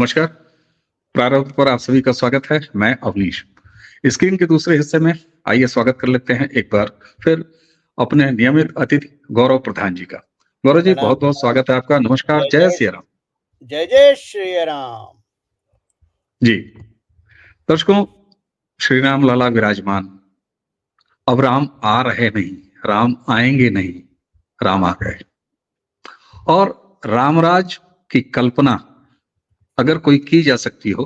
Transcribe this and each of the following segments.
नमस्कार। प्रारंभ पर आप सभी का स्वागत है। मैं अवनीश। स्क्रीन के दूसरे हिस्से में आइए स्वागत कर लेते हैं एक बार फिर अपने नियमित अतिथि गौरव प्रधान जी का। गौरव जी, प्रणाम। बहुत-बहुत स्वागत है आपका। नमस्कार, जय जय जय सिया राम। जय जय श्री राम। जी, दर्शकों, श्री राम लला विराजमान। अब राम आ रहे नहीं, राम आएँगे नहीं, राम आ गए। और रामराज की कल्पना अगर कोई की जा सकती हो,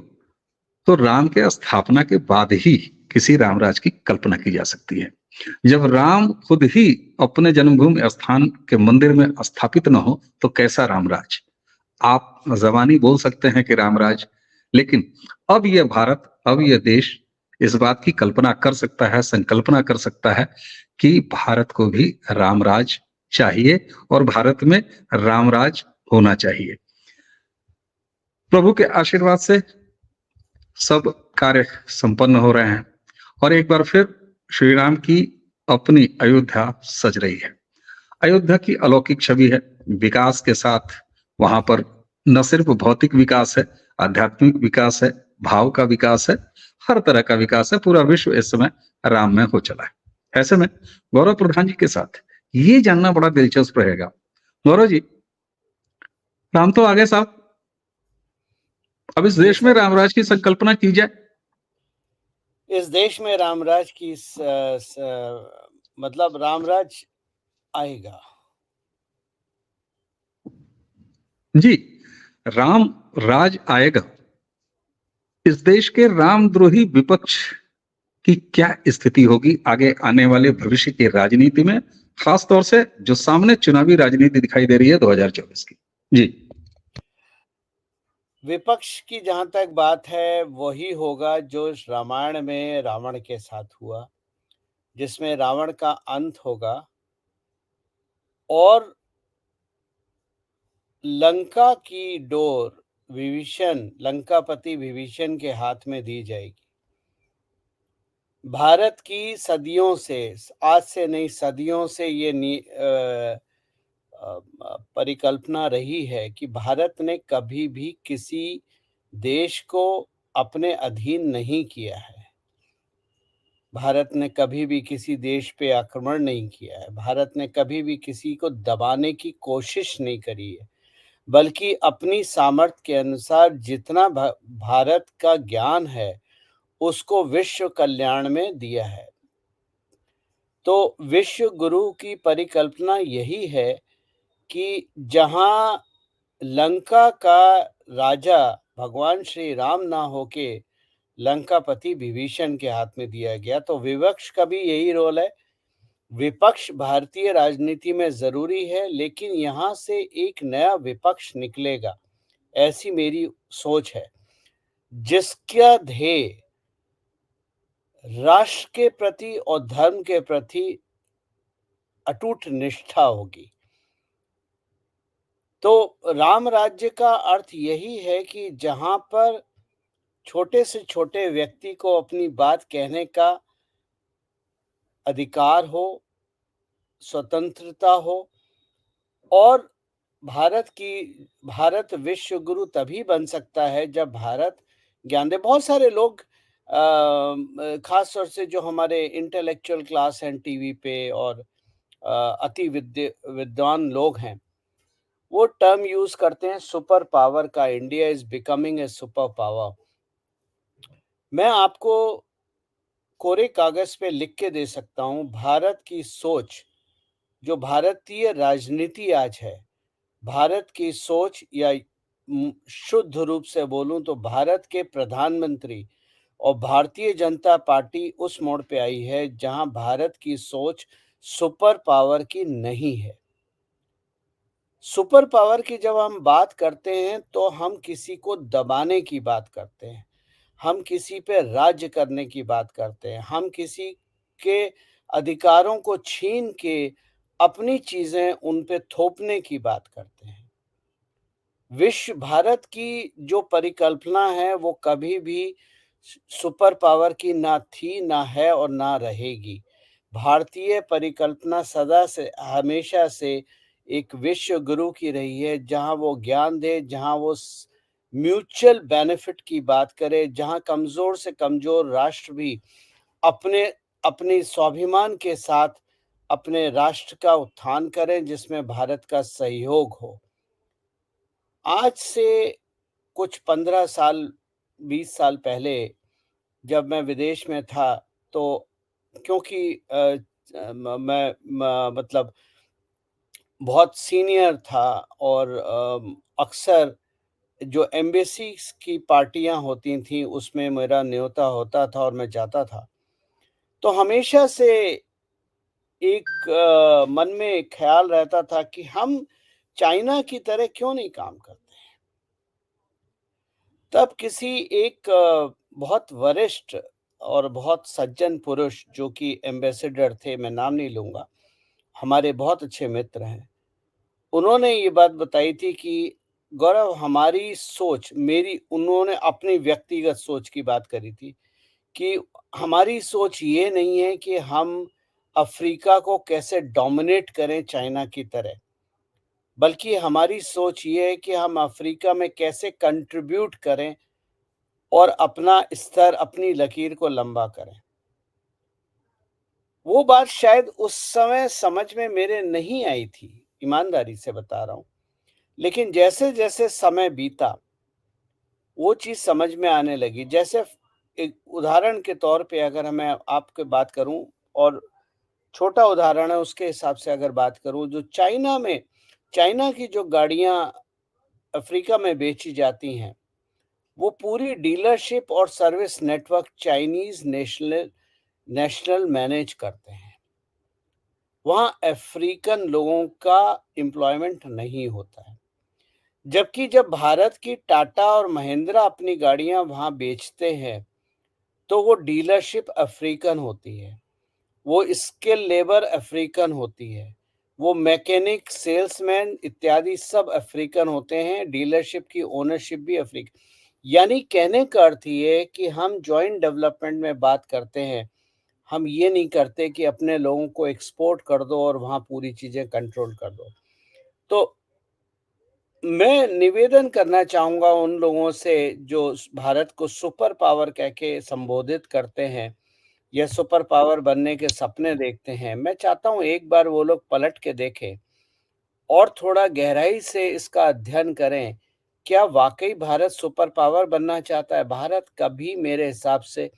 तो राम के स्थापना के बाद ही किसी रामराज की कल्पना की जा सकती है। जब राम खुद ही अपने जन्मभूमि स्थान के मंदिर में स्थापित न हो, तो कैसा रामराज? आप ज़बानी बोल सकते हैं कि रामराज, लेकिन अब यह भारत, अब यह देश इस बात की कल्पना कर सकता है, संकल्पना कर सकता है कि भारत को भी रामराज चाहिए और भारत में रामराज होना चाहिए। प्रभु के आशीर्वाद से सब कार्य संपन्न हो रहे हैं और एक बार फिर श्री राम की अपनी अयोध्या सज रही है। अयोध्या की अलौकिक छवि है। विकास के साथ वहां पर न सिर्फ भौतिक विकास है, आध्यात्मिक विकास है, भाव का विकास है, हर तरह का विकास है। पूरा विश्व इस समय राम में हो चला है। ऐसे में गौरव प्रधान जी के साथ ये जानना बड़ा दिलचस्प रहेगा। गौरव जी, राम तो आगे साहब, अब इस जी देश में सर, रामराज की संकल्पना की जाए। इस देश में रामराज की मतलब रामराज आएगा। जी, राम राज आएगा। इस देश के रामद्रोही विपक्ष की क्या स्थिति होगी आगे आने वाले भविष्य की राजनीति में, खास तौर से जो सामने चुनावी राजनीति दिखाई दे रही है 2024 की। जी। विपक्ष की जहां तक बात है, वही होगा जो इस रामायण में रावण के साथ हुआ, जिसमें रावण का अंत होगा और लंका की डोर लंकापति विभीषण के हाथ में दी जाएगी। भारत की सदियों से, आज से नहीं सदियों से ये परिकल्पना रही है कि भारत ने कभी भी किसी देश को अपने अधीन नहीं किया है। भारत ने कभी भी किसी देश पे आक्रमण नहीं किया है। भारत ने कभी भी किसी को दबाने की कोशिश नहीं करी है, बल्कि अपनी सामर्थ्य के अनुसार जितना भारत का ज्ञान है, उसको विश्व कल्याण में दिया है। तो विश्व गुरु की परिकल्पना यही है कि जहां लंका का राजा भगवान श्री राम ना होके लंकापति विभीषण के हाथ में दिया गया, तो विपक्ष का भी यही रोल है। विपक्ष भारतीय राजनीति में जरूरी है, लेकिन यहां से एक नया विपक्ष निकलेगा, ऐसी मेरी सोच है, जिसका ध्येय राष्ट्र के प्रति और धर्म के प्रति अटूट निष्ठा होगी। तो राम राज्य का अर्थ यही है कि जहां पर छोटे से छोटे व्यक्ति को अपनी बात कहने का अधिकार हो, स्वतंत्रता हो, और भारत विश्व गुरु तभी बन सकता है जब भारत ज्ञान दे। बहुत सारे लोग खास तौर से जो हमारे इंटेलेक्चुअल क्लास हैं टीवी पे और अति विद्वान लोग हैं, वो टर्म यूज करते हैं सुपर पावर का, India is becoming a super power. मैं आपको कोरे कागज पे लिख के दे सकता हूं, भारत की सोच, जो भारतीय राजनीति आज है, भारत की सोच, या शुद्ध रूप से बोलूं तो भारत के प्रधानमंत्री और भारतीय जनता पार्टी उस मोड़ पे आई है जहां भारत की सोच सुपर पावर की नहीं है। सुपर पावर की जब हम बात करते हैं तो हम किसी को दबाने की बात करते हैं, हम किसी पे राज्य करने की बात करते हैं, हम किसी के अधिकारों को छीन के अपनी चीजें उन पे थोपने की बात करते हैं। विश्व भारत की जो परिकल्पना है वो कभी भी सुपर पावर की ना थी, ना है और ना रहेगी। भारतीय परिकल्पना सदा से, हमेशा से एक विश्व गुरु की रही है, जहाँ वो ज्ञान दे, जहाँ वो म्यूचुअल बेनिफिट की बात करें, जहां कमजोर से कमजोर राष्ट्र भी अपने अपनी स्वाभिमान के साथ अपने राष्ट्र का उत्थान करें, जिसमें भारत का सहयोग हो। आज से कुछ 15 साल 20 साल पहले जब मैं विदेश में था, तो क्योंकि मैं मतलब बहुत सीनियर था और अक्सर जो एम्बेसीज की पार्टियां होती थीं, उसमें मेरा न्योता होता था और मैं जाता था। तो हमेशा से एक मन में ख्याल रहता था कि हम चाइना की तरह क्यों नहीं काम करते। तब किसी एक बहुत वरिष्ठ और बहुत सज्जन पुरुष, जो कि एम्बेसडर थे, मैं नाम नहीं लूँगा, हमारे बहुत अच्छे मित्र हैं। उन्होंने ये बात बताई थी कि गौरव, हमारी सोच, मेरी उन्होंने अपनी व्यक्तिगत सोच की बात करी थी कि हमारी सोच ये नहीं है कि हम अफ्रीका को कैसे डोमिनेट करें चाइना की तरह, बल्कि हमारी सोच ये है कि हम अफ्रीका में कैसे कंट्रीब्यूट करें और अपना स्तर, अपनी लकीर को लंबा करें। वो बात शायद उस समय समझ में मेरे नहीं आई थी, ईमानदारी से बता रहा हूँ। लेकिन जैसे-जैसे समय बीता, वो चीज़ समझ में आने लगी। जैसे एक उदाहरण के तौर पे अगर मैं आपको बात करूँ, और छोटा उदाहरण है, उसके हिसाब से अगर बात करूँ, जो चाइना की जो गाड़ियाँ अफ्रीका में बेची जाती हैं, वो पूरी डीलरशिप और service network Chinese national national manage करते हैं। वहाँ अफ्रीकन लोगों का एम्प्लॉयमेंट नहीं होता है। जबकि जब भारत की टाटा और महिंद्रा अपनी गाड़ियाँ वहाँ बेचते हैं, तो वो डीलरशिप अफ्रीकन होती है। वो स्किल लेबर अफ्रीकन होती है। वो मैकेनिक, सेल्समैन इत्यादि सब अफ्रीकन होते हैं, डीलरशिप की ओनरशिप भी अफ्रीकन। यानी कहने का अर्थ ये है कि हम जॉइंट डेवलपमेंट में बात करते हैं। हम ये नहीं करते कि अपने लोगों को एक्सपोर्ट कर दो और वहाँ पूरी चीज़ें कंट्रोल कर दो। तो मैं निवेदन करना चाहूँगा उन लोगों से जो भारत को सुपर पावर कह के संबोधित करते हैं या सुपर पावर बनने के सपने देखते हैं। मैं चाहता हूँ एक बार वो लोग पलट के देखें और थोड़ा गहराई से इसका अध्ययन करें। क्या वाक़ई भारत सुपर पावर बनना चाहता है? भारत कभी मेरे हिसाब से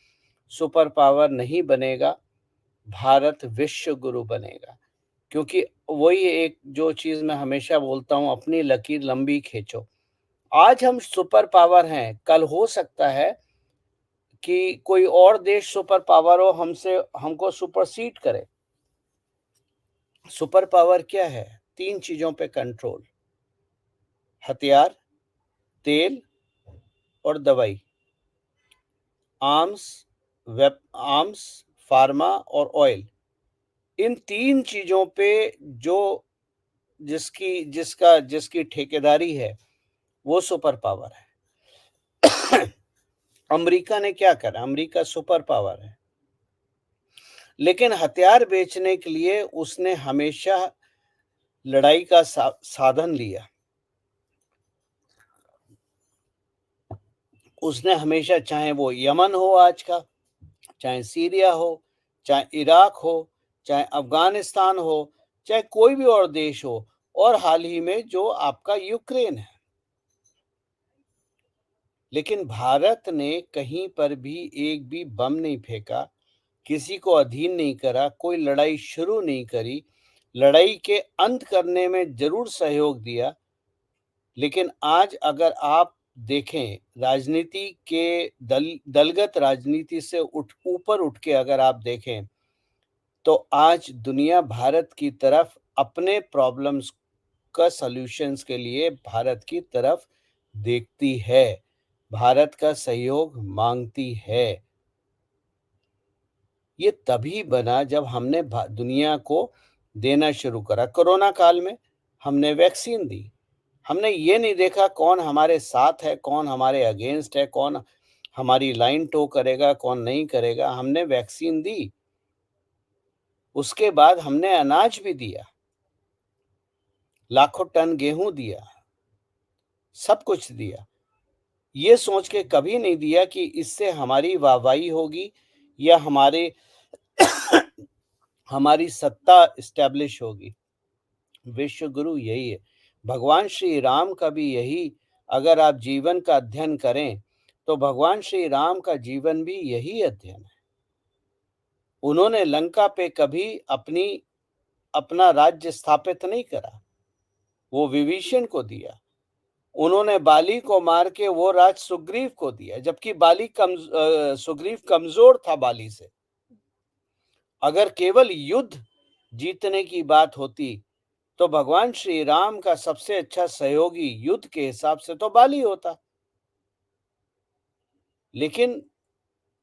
सुपर पावर नहीं बनेगा, भारत विश्व गुरु बनेगा। क्योंकि वही एक जो चीज़ मैं हमेशा बोलता हूँ, अपनी लकीर लंबी खींचो। आज हम सुपर पावर हैं, कल हो सकता है कि कोई और देश सुपर पावर हो, हमसे हमको सुपरसीड करे। सुपर पावर क्या है? 3 चीज़ों पे कंट्रोल, हथियार, तेल और दवाई। आर्म्स, आर्म्स, फार्मा और ऑयल। इन 3 चीज़ों पे जो जिसकी ठेकेदारी है, वो सुपर पावर है। अमेरिका ने क्या करा? अमेरिका सुपर पावर है। लेकिन हथियार बेचने के लिए उसने हमेशा लड़ाई का साधन लिया। उसने हमेशा, चाहे वो यमन हो आज का, चाहे सीरिया हो, चाहे इराक हो, चाहे अफ़गानिस्तान हो, चाहे कोई भी और देश हो, और हाल ही में जो आपका यूक्रेन है। लेकिन भारत ने कहीं पर भी एक भी बम नहीं फेंका, किसी को अधीन नहीं करा, कोई लड़ाई शुरू नहीं करी। लड़ाई के अंत करने में ज़रूर सहयोग दिया, लेकिन आज अगर आप देखें, राजनीति के दलगत राजनीति से ऊपर उठ के अगर आप देखें, तो आज दुनिया भारत की तरफ अपने प्रॉब्लम्स का सॉल्यूशंस के लिए भारत की तरफ देखती है, भारत का सहयोग माँगती है। ये तभी बना जब हमने दुनिया को देना शुरू करा। कोरोना काल में हमने वैक्सीन दी। हमने ये नहीं देखा कौन हमारे साथ है, कौन हमारे अगेंस्ट है, कौन हमारी लाइन टो करेगा, कौन नहीं करेगा। हमने वैक्सीन दी। उसके बाद हमने अनाज भी दिया, लाखों टन गेहूँ दिया, सब कुछ दिया। ये सोच के कभी नहीं दिया कि इससे हमारी वाहवाही होगी या हमारी सत्ता इस्टेब्लिश होगी। विश्व गुरु यही है। भगवान श्री राम का भी यही, अगर आप जीवन का अध्ययन करें, तो भगवान श्री राम का जीवन भी यही अध्ययन है। उन्होंने लंका पे कभी अपना राज्य स्थापित नहीं करा, वो विभीषण को दिया। उन्होंने बाली को मार के वो राज सुग्रीव को दिया, जबकि सुग्रीव कमजोर था बाली से। अगर केवल युद्ध जीतने की बात होती तो भगवान श्री राम का सबसे अच्छा सहयोगी युद्ध के हिसाब से तो बाली होता। लेकिन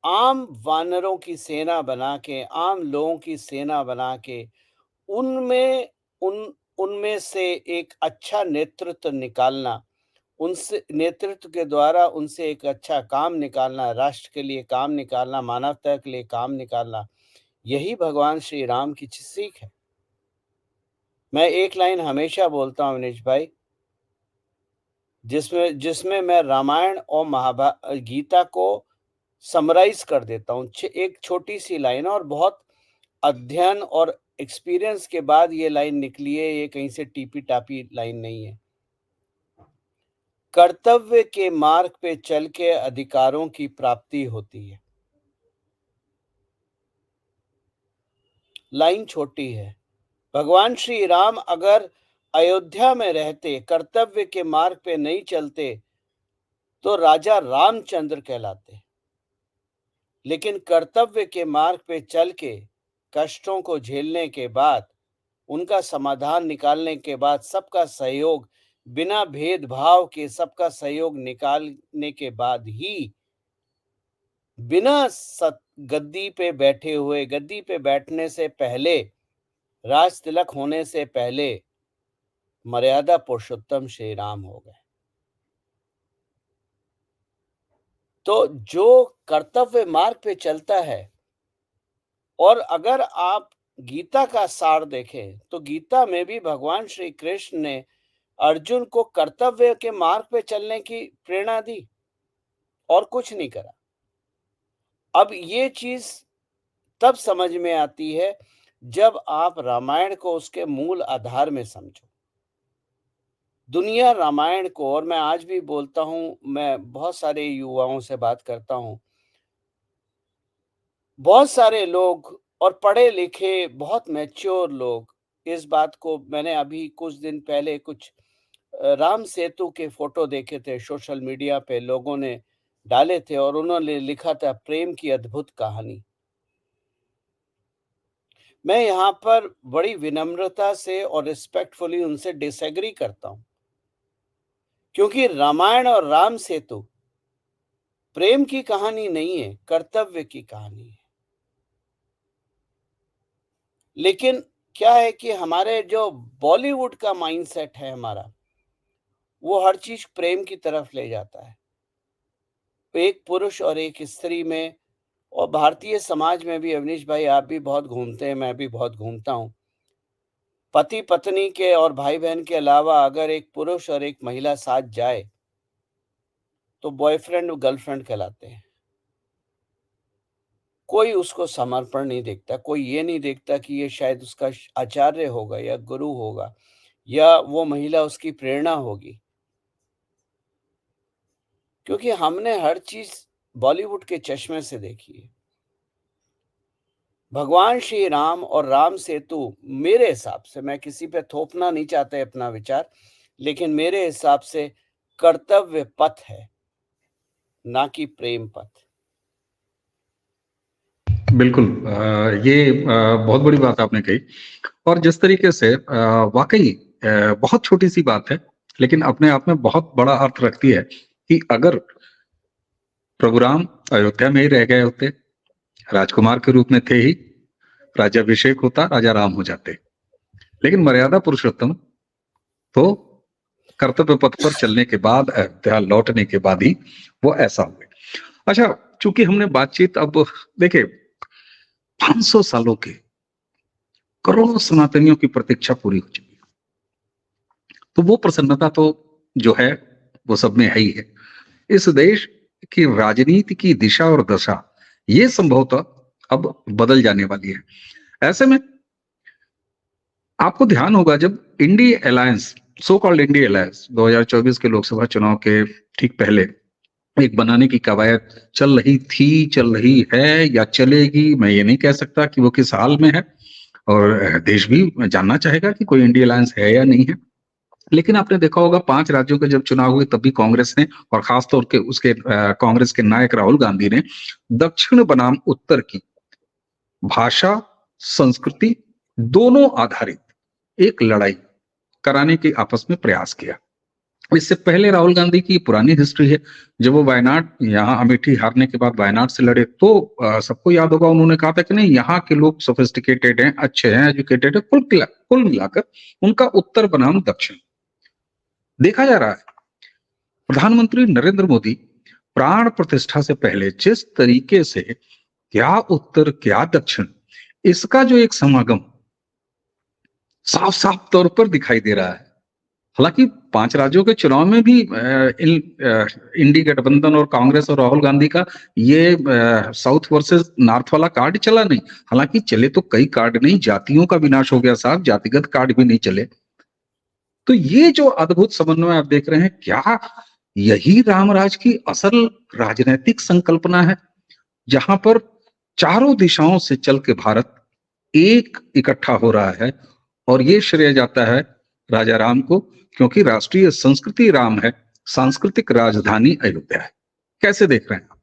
आम वानरों की सेना बना के, आम लोगों की सेना बना के, उनमें से एक अच्छा नेतृत्व निकालना, उनसे नेतृत्व के द्वारा उनसे एक अच्छा काम निकालना, राष्ट्र के लिए काम निकालना, मानवता के लिए काम निकालना, यही भगवान श्री राम की सीख है। मैं एक लाइन हमेशा बोलता हूं अवनीश भाई, जिसमें मैं रामायण और गीता को समराइज कर देता हूं। एक छोटी सी लाइन, और बहुत अध्ययन और एक्सपीरियंस के बाद ये लाइन निकली है, ये कहीं से टीपी टापी लाइन नहीं है। कर्तव्य के मार्ग पे चल के अधिकारों की प्राप्ति होती है। लाइन छोटी है। भगवान श्री राम अगर अयोध्या में रहते, कर्तव्य के मार्ग पे नहीं चलते, तो राजा रामचंद्र कहलाते। लेकिन कर्तव्य के मार्ग पे चल के, कष्टों को झेलने के बाद, उनका समाधान निकालने के बाद, सबका सहयोग, बिना भेदभाव के सबका सहयोग निकालने के बाद ही, बिना गद्दी पे बैठे हुए, गद्दी पे बैठने से पहले, राज तिलक होने से पहले, मर्यादा पुरुषोत्तम श्री राम हो गए। तो जो कर्तव्य मार्ग पे चलता है, और अगर आप गीता का सार देखें, तो गीता में भी भगवान श्री कृष्ण ने अर्जुन को कर्तव्य के मार्ग पे चलने की प्रेरणा दी, और कुछ नहीं करा। अब ये चीज तब समझ में आती है जब आप रामायण को उसके मूल आधार में समझो। दुनिया रामायण को, और मैं आज भी बोलता हूं, मैं बहुत सारे युवाओं से बात करता हूं, बहुत सारे लोग और पढ़े लिखे बहुत मैच्योर लोग, इस बात को, मैंने अभी कुछ दिन पहले कुछ राम सेतु के फोटो देखे थे सोशल मीडिया पे, लोगों ने डाले थे, और उन्होंने लिखा था प्रेम की अद्भुत कहानी। मैं यहाँ पर बड़ी विनम्रता से और रिस्पेक्टफुली उनसे डिसएग्री करता हूं, क्योंकि रामायण और राम सेतु प्रेम की कहानी नहीं है, कर्तव्य की कहानी है। लेकिन क्या है कि हमारे जो बॉलीवुड का माइंडसेट है हमारा, वो हर चीज प्रेम की तरफ ले जाता है। एक पुरुष और एक स्त्री में, और भारतीय समाज में भी, अवनीश भाई आप भी बहुत घूमते हैं, मैं भी बहुत घूमता हूं, पति पत्नी के और भाई बहन के अलावा अगर एक पुरुष और एक महिला साथ जाए, तो बॉयफ्रेंड और गर्लफ्रेंड कहलाते हैं। कोई उसको समर्पण नहीं देखता, कोई ये नहीं देखता कि ये शायद उसका आचार्य होगा या गुरु होगा, या वो महिला उसकी प्रेरणा होगी, क्योंकि हमने हर चीज बॉलीवुड के चश्मे से देखी है। भगवान श्री राम और राम सेतु, मेरे हिसाब से, मैं किसी पे थोपना नहीं चाहता अपना विचार, लेकिन मेरे हिसाब से कर्तव्य पथ है, ना कि प्रेम पथ। बिल्कुल, ये बहुत बड़ी बात आपने कही, और जिस तरीके से वाकई बहुत छोटी सी बात है, लेकिन अपने आप में बहुत बड़ा अर्थ रखती है कि अगर प्रभु राम अयोध्या में ही रह गए होते, राजकुमार के रूप में थे ही, राज्याभिषेक होता, राजा राम हो जाते, लेकिन मर्यादा पुरुषोत्तम तो कर्तव्य पथ पर चलने के बाद, अयोध्या लौटने के बाद ही वो ऐसा हुए। अच्छा, चूंकि हमने बातचीत, अब देखिए 500 सालों के, करोड़ों सनातनियों की प्रतीक्षा पूरी हो चुकी है, तो वो प्रसन्नता तो जो है वो सब में है ही है। इस देश की राजनीति की दिशा और दशा ये संभवतः अब बदल जाने वाली है। ऐसे में आपको ध्यान होगा जब INDI alliance, so called INDI alliance 2024 के लोकसभा चुनाव के ठीक पहले एक बनाने की कवायद चल रही थी, चल रही है या चलेगी, मैं ये नहीं कह सकता कि वो किस हाल में है, और देश भी जानना चाहेगा कि कोई इंडी अलायंस है या नहीं है। लेकिन आपने देखा होगा 5 राज्यों के जब चुनाव हुए तब भी कांग्रेस ने, और खास तौर के उसके कांग्रेस के नायक राहुल गांधी ने दक्षिण बनाम उत्तर की भाषा, संस्कृति दोनों आधारित एक लड़ाई कराने के आपस में प्रयास किया। इससे पहले राहुल गांधी की पुरानी हिस्ट्री है। जब वो वायनाड, यहाँ अमेठी हारने के बाद वायनाड से लड़े तो सबको याद होगा उन्होंने कहा था कि नहीं, यहाँ के लोग सोफिस्टिकेटेड हैं, अच्छे हैं, एजुकेटेड है। कुल मिलाकर उनका उत्तर बनाम दक्षिण देखा जा रहा है। प्रधानमंत्री नरेंद्र मोदी प्राण प्रतिष्ठा से पहले जिस तरीके से क्या उत्तर क्या दक्षिण, इसका जो एक समागम साफ साफ तौर पर दिखाई दे रहा है। हालांकि 5 राज्यों के चुनाव में भी इंडी गठबंधन और कांग्रेस और राहुल गांधी का ये साउथ वर्सेस नॉर्थ वाला कार्ड चला नहीं। हालांकि चले तो कई कार्ड नहीं, जातियों का विनाश हो गया साहब, जातिगत कार्ड भी नहीं चले। तो ये जो अद्भुत समन्वय आप देख रहे हैं, क्या यही रामराज की असल राजनीतिक संकल्पना है, जहां पर चारों दिशाओं से चल के भारत एक इकट्ठा हो रहा है? और ये श्रेय जाता है राजा राम को, क्योंकि राष्ट्रीय संस्कृति राम है, सांस्कृतिक राजधानी अयोध्या है। कैसे देख रहे हैं आप?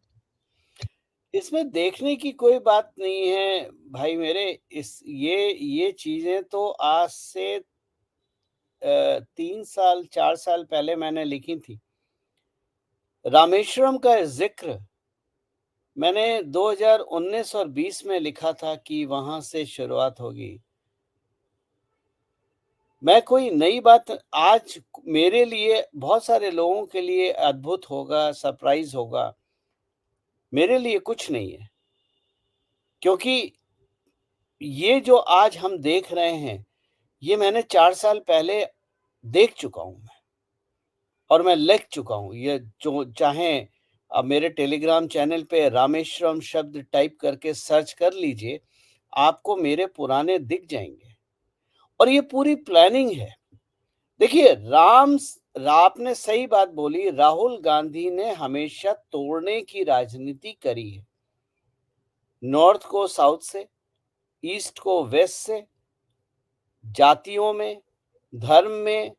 इसमें देखने की कोई बात नहीं है भाई मेरे। इस ये चीजें तो आज से 3 साल 4 साल पहले मैंने लिखी थी। रामेश्वरम का जिक्र मैंने 2019 और 20 में लिखा था कि वहां से शुरुआत होगी। मैं कोई नई बात आज मेरे लिए, बहुत सारे लोगों के लिए अद्भुत होगा, सरप्राइज होगा। मेरे लिए कुछ नहीं है, क्योंकि ये जो आज हम देख रहे हैं, ये मैंने 4 साल पहले देख चुका हूं मैं, और मैं लिख चुका हूं। ये जो चाहे अब मेरे टेलीग्राम चैनल पे रामेश्वरम शब्द टाइप करके सर्च कर लीजिए, आपको मेरे पुराने दिख जाएंगे। और ये पूरी प्लानिंग है। देखिए, आपने सही बात बोली, राहुल गांधी ने हमेशा तोड़ने की राजनीति करी है। नॉर्थ को साउथ से, ईस्ट को वेस्ट से, जातियों में, धर्म में,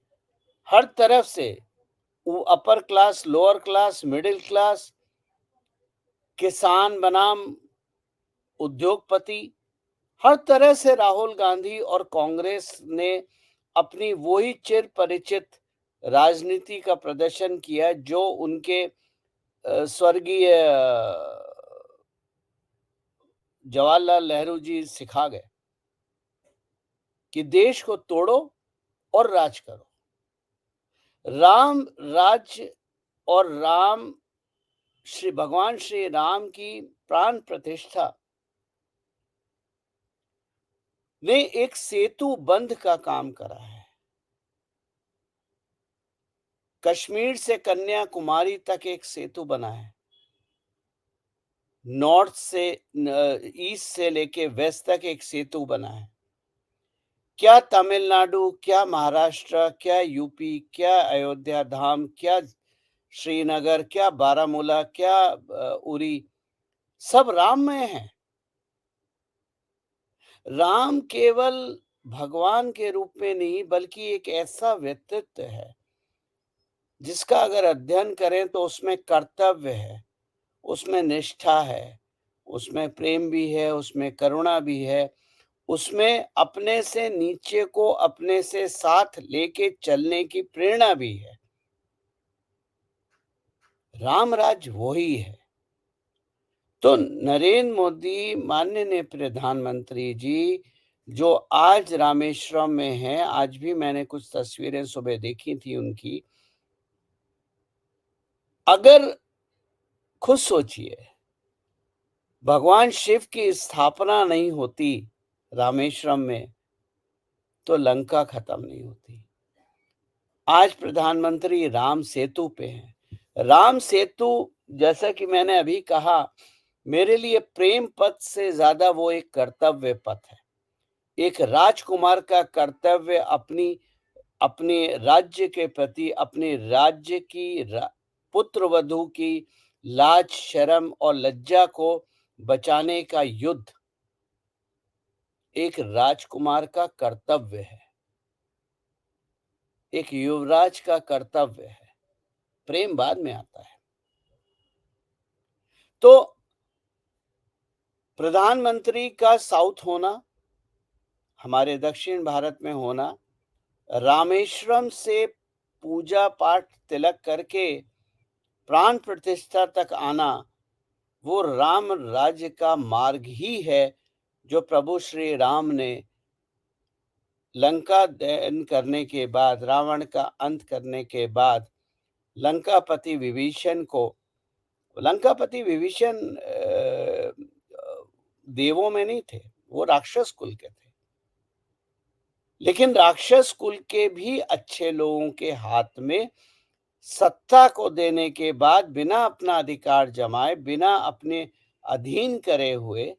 हर तरफ से, upper class, lower class, middle class, किसान बनाम उद्योगपति, हर तरह से राहुल गांधी और कांग्रेस ने अपनी वही चिर परिचित राजनीति का प्रदर्शन किया जो उनके स्वर्गीय जवाहरलाल नेहरू जी सिखा गए कि देश को तोड़ो और राज करो। राम राज्य और भगवान श्री राम की प्राण प्रतिष्ठा ने एक सेतु बंध का काम करा है। कश्मीर से कन्याकुमारी तक एक सेतु बना है। नॉर्थ से ईस्ट से लेके वेस्ट तक एक सेतु बना है। क्या तमिलनाडु, क्या महाराष्ट्र, क्या यूपी, क्या अयोध्या धाम, क्या श्रीनगर, क्या बारामूला, क्या उरी, सब राममय है। राम केवल भगवान के रूप में नहीं, बल्कि एक ऐसा व्यक्तित्व है जिसका अगर अध्ययन करें तो उसमें कर्तव्य है, उसमें निष्ठा है, उसमें प्रेम भी है, उसमें करुणा भी है, उसमें अपने से नीचे को अपने से साथ लेके चलने की प्रेरणा भी है। रामराज वही है। तो नरेंद्र मोदी माननीय प्रधानमंत्री जी जो आज रामेश्वरम में हैं, आज भी मैंने कुछ तस्वीरें सुबह देखी थी उनकी। अगर खुद सोचिए, भगवान शिव की स्थापना नहीं होती रामेश्वरम में तो लंका खत्म नहीं होती। आज प्रधानमंत्री राम सेतु पे हैं। राम सेतु, जैसा कि मैंने अभी कहा, मेरे लिए प्रेम पथ से ज्यादा वो एक कर्तव्य पथ है। एक राजकुमार का कर्तव्य अपने राज्य के प्रति, अपने राज्य की पुत्र वधू की लाज, शर्म और लज्जा को बचाने का युद्ध एक राजकुमार का कर्तव्य है, एक युवराज का कर्तव्य है। प्रेम बाद में आता है। तो प्रधानमंत्री का साउथ होना, हमारे दक्षिण भारत में होना, रामेश्वरम से पूजा पाठ तिलक करके प्राण प्रतिष्ठा तक आना, वो राम राज्य का मार्ग ही है जो प्रभु श्री राम ने लंका दहन करने के बाद, रावण का अंत करने के बाद, लंकापति विभीषण को, लंकापति विभीषण देवों में नहीं थे, वो राक्षस कुल के थे। लेकिन राक्षस कुल के भी अच्छे लोगों के हाथ में सत्ता को देने के बाद, बिना अपना अधिकार जमाए, बिना अपने अधीन करे हुए,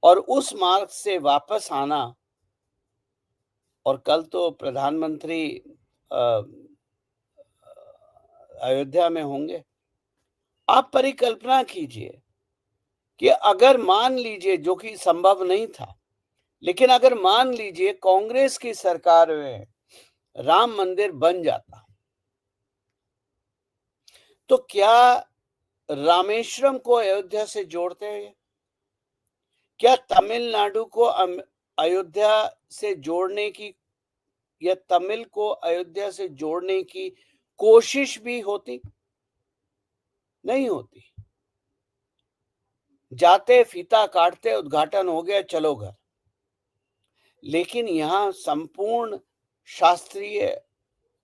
और उस मार्ग से वापस आना। और कल तो प्रधानमंत्री अयोध्या में होंगे। आप परिकल्पना कीजिए कि अगर मान लीजिए, जो कि संभव नहीं था, लेकिन अगर मान लीजिए कांग्रेस की सरकार में राम मंदिर बन जाता, तो क्या रामेश्वरम को अयोध्या से जोड़ते हैं? क्या तमिलनाडु को अयोध्या से जोड़ने की, या तमिल को अयोध्या से जोड़ने की कोशिश भी होती? नहीं होती। जाते, फीता काटते, उद्घाटन हो गया, चलो घर। लेकिन यहाँ संपूर्ण शास्त्रीय,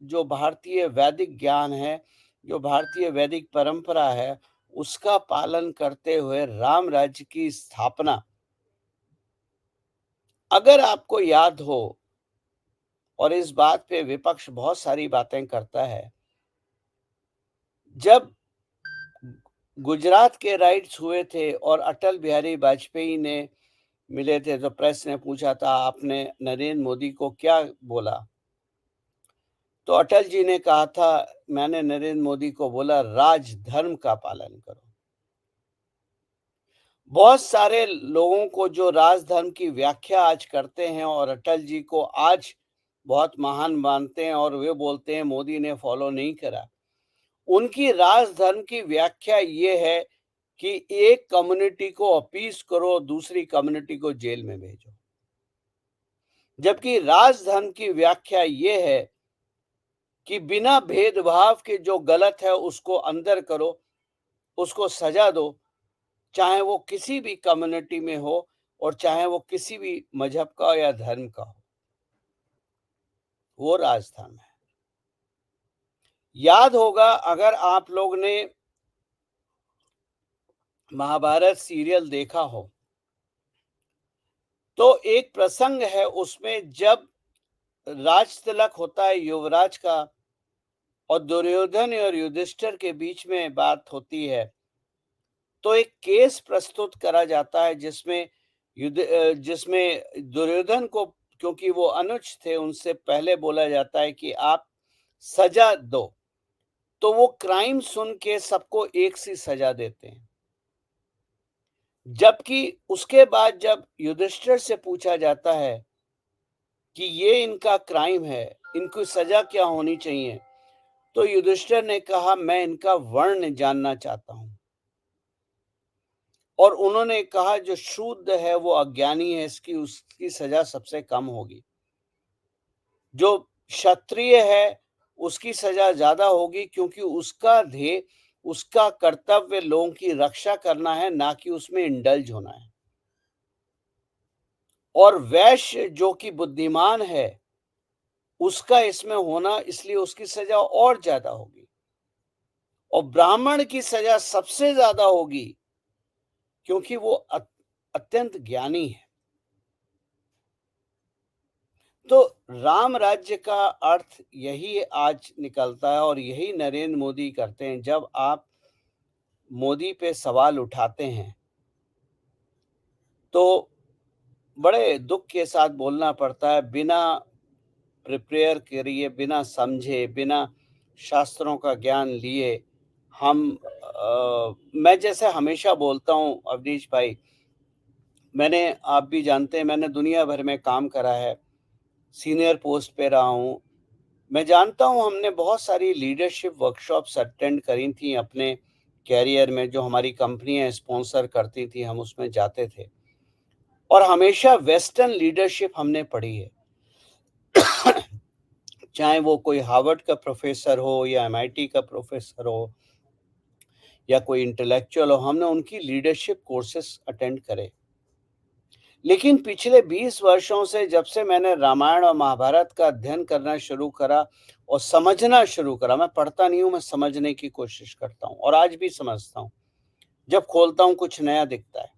जो भारतीय वैदिक ज्ञान है, जो भारतीय वैदिक परंपरा है, उसका पालन करते हुए राम राज्य की स्थापना। अगर आपको याद हो, और इस बात पे विपक्ष बहुत सारी बातें करता है, जब गुजरात के राइट्स हुए थे और अटल बिहारी वाजपेयी ने मिले थे, तो प्रेस ने पूछा था, आपने नरेंद्र मोदी को क्या बोला? तो अटल जी ने कहा था, मैंने नरेंद्र मोदी को बोला, राजधर्म का पालन करो। बहुत सारे लोगों को जो राजधर्म की व्याख्या आज करते हैं और अटल जी को आज बहुत महान मानते हैं, और वे बोलते हैं मोदी ने फॉलो नहीं करा, उनकी राजधर्म की व्याख्या ये है कि एक कम्युनिटी को अपीस करो, दूसरी कम्युनिटी को जेल में भेजो। जबकि राजधर्म की व्याख्या ये है कि बिना भेदभाव के जो गलत है उसको अंदर करो, उसको सजा दो, चाहे वो किसी भी कम्युनिटी में हो और चाहे वो किसी भी मजहब का या धर्म का हो। वो राजधर्म है। याद होगा, अगर आप लोग ने महाभारत सीरियल देखा हो, तो एक प्रसंग है उसमें, जब राज तिलक होता है युवराज का, और दुर्योधन और युधिष्ठिर के बीच में बात होती है, तो एक केस प्रस्तुत करा जाता है जिसमें दुर्योधन को, क्योंकि वो अनुज थे, उनसे पहले बोला जाता है कि आप सजा दो। तो वो क्राइम सुन के सबको एक सी सजा देते हैं। जबकि उसके बाद जब युधिष्ठिर से पूछा जाता है कि ये इनका क्राइम है, इनको सजा क्या होनी चाहिए, तो युधिष्ठिर ने कहा, मैं इनका वर्ण जानना चाहता हूं। और उन्होंने कहा, जो शूद्र है वो अज्ञानी है, उसकी सजा सबसे कम होगी। जो क्षत्रिय है उसकी सजा ज्यादा होगी, क्योंकि उसका ध्येय, उसका कर्तव्य लोगों की रक्षा करना है, ना कि उसमें इंडल्ज होना है। और वैश्य जो कि बुद्धिमान है, उसका इसमें होना, इसलिए उसकी सजा और ज्यादा होगी। और ब्राह्मण की सजा सबसे ज्यादा होगी, क्योंकि वो अत्यंत ज्ञानी है। तो राम राज्य का अर्थ यही आज निकलता है और यही नरेंद्र मोदी करते हैं। जब आप मोदी पे सवाल उठाते हैं, तो बड़े दुःख के साथ बोलना पड़ता है, बिना प्रिपेयर करिए, बिना समझे, बिना शास्त्रों का ज्ञान लिए हम मैं जैसे हमेशा बोलता हूँ अवनीश भाई, आप भी जानते हैं मैंने दुनिया भर में काम करा है, सीनियर पोस्ट पे रहा हूँ। मैं जानता हूँ हमने बहुत सारी लीडरशिप वर्कशॉप्स अटेंड करी थी अपने करियर में, जो हमारी कंपनियाँ स्पॉन्सर करती थी, हम उसमें जाते थे और हमेशा वेस्टर्न लीडरशिप हमने पढ़ी है। चाहे वो कोई हार्वर्ड का प्रोफेसर हो या एमआईटी का प्रोफेसर हो या कोई इंटेलेक्चुअल हो, हमने उनकी लीडरशिप कोर्सेस अटेंड करे। लेकिन पिछले 20 वर्षों से जब से मैंने रामायण और महाभारत का अध्ययन करना शुरू करा और समझना शुरू करा, मैं पढ़ता नहीं हूँ, मैं समझने की कोशिश करता हूँ और आज भी समझता हूँ। जब खोलता हूँ कुछ नया दिखता है।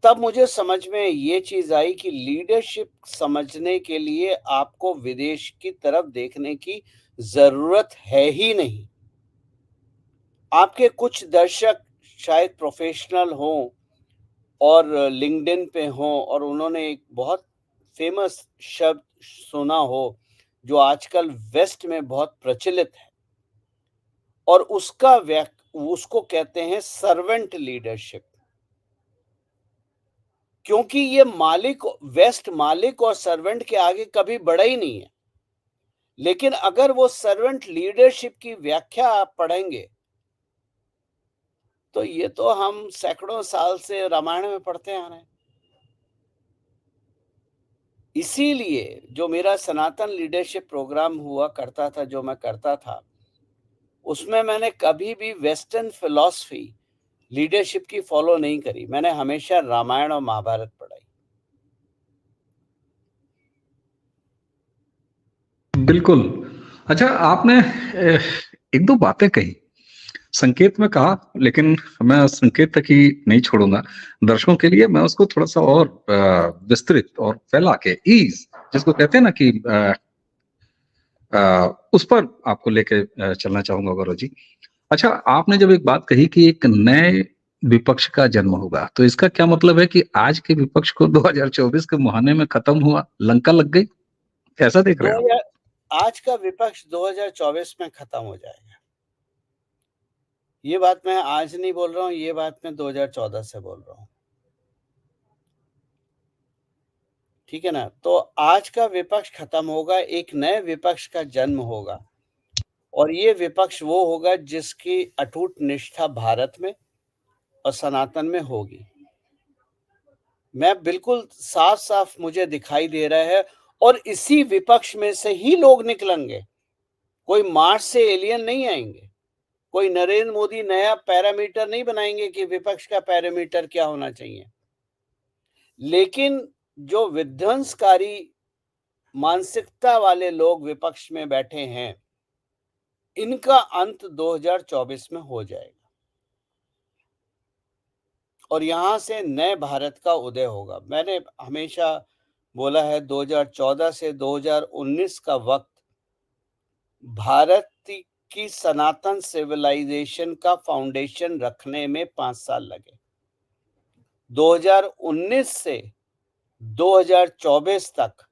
तब मुझे समझ में ये चीज़ आई कि लीडरशिप समझने के लिए आपको विदेश की तरफ देखने की ज़रूरत है ही नहीं। आपके कुछ दर्शक शायद प्रोफेशनल हों और लिंक्डइन पे हों और उन्होंने एक बहुत फेमस शब्द सुना हो, जो आजकल वेस्ट में बहुत प्रचलित है और उसको कहते हैं सर्वेंट लीडरशिप। क्योंकि ये वेस्ट मालिक और सर्वेंट के आगे कभी बढ़ा ही नहीं है। लेकिन अगर वो सर्वेंट लीडरशिप की व्याख्या आप पढ़ेंगे, तो ये तो हम सैकड़ों साल से रामायण में पढ़ते आ रहे हैं। इसीलिए जो मेरा सनातन लीडरशिप प्रोग्राम हुआ करता था, जो मैं करता था, उसमें मैंने कभी भी वेस्टर्न फिलॉसफी लीडरशिप की फॉलो नहीं करी। मैंने हमेशा रामायण और महाभारत पढ़ाई। बिल्कुल। अच्छा, आपने एक दो बातें कही, संकेत में कहा, लेकिन मैं संकेत तक ही नहीं छोड़ूंगा। दर्शकों के लिए मैं उसको थोड़ा सा और विस्तृत और फैला के ईज, जिसको कहते हैं ना कि उस पर आपको लेके चलना चाहूंगा गौरव जी। अच्छा, आपने जब एक बात कही कि एक नए विपक्ष का जन्म होगा, तो इसका क्या मतलब है कि आज के विपक्ष को 2024 के मुहाने में खत्म हुआ, लंका लग गई, ऐसा देख रहे हैं आप? 2000 आज का विपक्ष 2024 में खत्म हो जाएगा। ये बात मैं आज नहीं बोल रहा हूँ, ये बात मैं 2014 से बोल रहा हूँ। ठीक है ना? तो आज का विपक्ष खत्म होगा, एक नए विपक्ष का जन्म होगा और ये विपक्ष वो होगा जिसकी अटूट निष्ठा भारत में और सनातन में होगी। मैं बिल्कुल साफ-साफ मुझे दिखाई दे रहा है और इसी विपक्ष में से ही लोग निकलेंगे। कोई मार्स से एलियन नहीं आएंगे। कोई नरेंद्र मोदी नया पैरामीटर नहीं बनाएंगे कि विपक्ष का पैरामीटर क्या होना चाहिए। लेकिन जो विध्वंसकारी मानसिकता वाले लोग विपक्ष में बैठे हैं, इनका अंत 2024 में हो जाएगा और यहां से नए भारत का उदय होगा। मैंने हमेशा बोला है 2014 से 2019 का वक्त भारत की सनातन सिविलाइजेशन का फाउंडेशन रखने में 5 साल लगे। 2019 से 2024 तक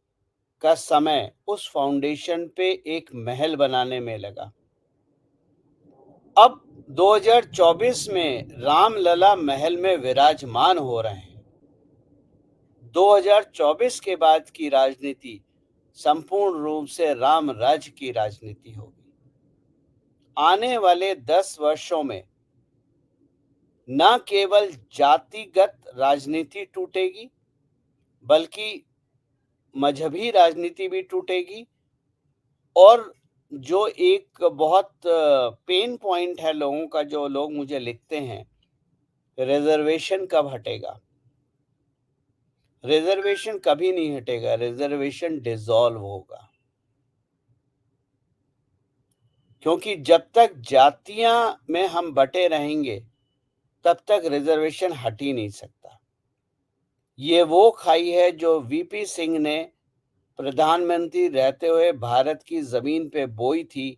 का समय उस फाउंडेशन पे एक महल बनाने में लगा। अब 2024 में रामलला महल में विराजमान हो रहे हैं। 2024 के बाद की राजनीति संपूर्ण रूप से राम राज्य की राजनीति होगी। आने वाले 10 वर्षों में न केवल जातिगत राजनीति टूटेगी, बल्कि मजहबी राजनीति भी टूटेगी और जो एक बहुत पेन पॉइंट है लोगों का, जो लोग मुझे लिखते हैं, रिजर्वेशन कब हटेगा? रिजर्वेशन कभी नहीं हटेगा, रिजर्वेशन डिसॉल्व होगा। क्योंकि जब तक जातियां में हम बटे रहेंगे, तब तक रिजर्वेशन हट ही नहीं सकता। ये वो खाई है जो वीपी सिंह ने प्रधानमंत्री रहते हुए भारत की जमीन पे बोई थी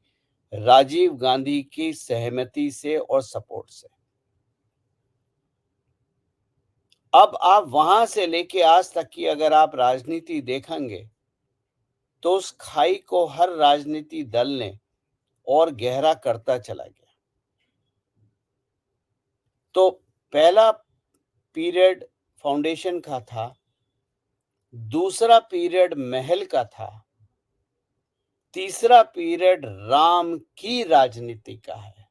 राजीव गांधी की सहमति से और सपोर्ट से। अब आप वहां से लेके आज तक की अगर आप राजनीति देखेंगे तो उस खाई को हर राजनीति दल ने और गहरा करता चला गया। तो पहला पीरियड फाउंडेशन का था, दूसरा पीरियड महल का था, तीसरा पीरियड राम की राजनीति का है।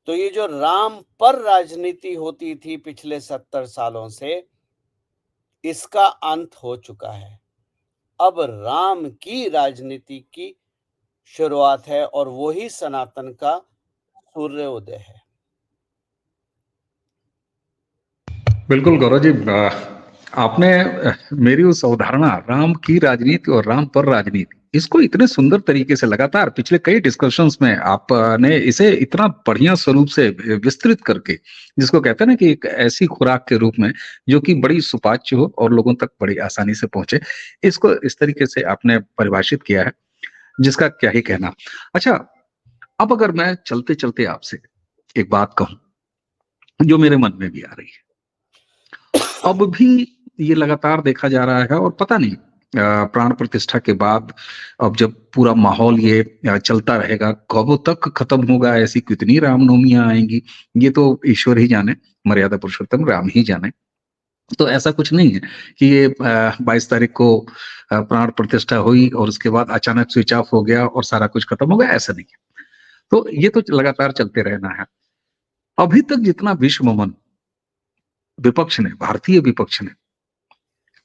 तो ये जो राम पर राजनीति होती थी पिछले 70 सालों से, इसका अंत हो चुका है। अब राम की राजनीति की शुरुआत है और वही सनातन का सूर्योदय है। बिल्कुल गौरव जी, आपने मेरी उस अवधारणा राम की राजनीति और राम पर राजनीति, इसको इतने सुंदर तरीके से लगातार पिछले कई डिस्कशंस में आपने इसे इतना बढ़िया स्वरूप से विस्तृत करके, जिसको कहते हैं ना कि एक ऐसी खुराक के रूप में जो कि बड़ी सुपाच्य हो और लोगों तक बड़ी आसानी से पहुंचे, इसको इस तरीके से आपने परिभाषित किया है जिसका क्या ही कहना। अच्छा, अब अगर मैं चलते चलते आपसे एक बात कहूं जो मेरे मन में भी आ रही है, अब भी ये लगातार देखा जा रहा है और पता नहीं प्राण प्रतिष्ठा के बाद अब जब पूरा माहौल ये चलता रहेगा कब तक खत्म होगा, ऐसी कितनी रामनवमियां आएंगी ये तो ईश्वर ही जाने, मर्यादा पुरुषोत्तम राम ही जाने। तो ऐसा कुछ नहीं है कि ये 22 तारीख को प्राण प्रतिष्ठा हुई और उसके बाद अचानक स्विच ऑफ हो गया और सारा कुछ खत्म हो गया, ऐसा नहीं है। तो ये तो लगातार चलते रहना है। अभी तक जितना विश्व मन विपक्ष ने, भारतीय विपक्ष ने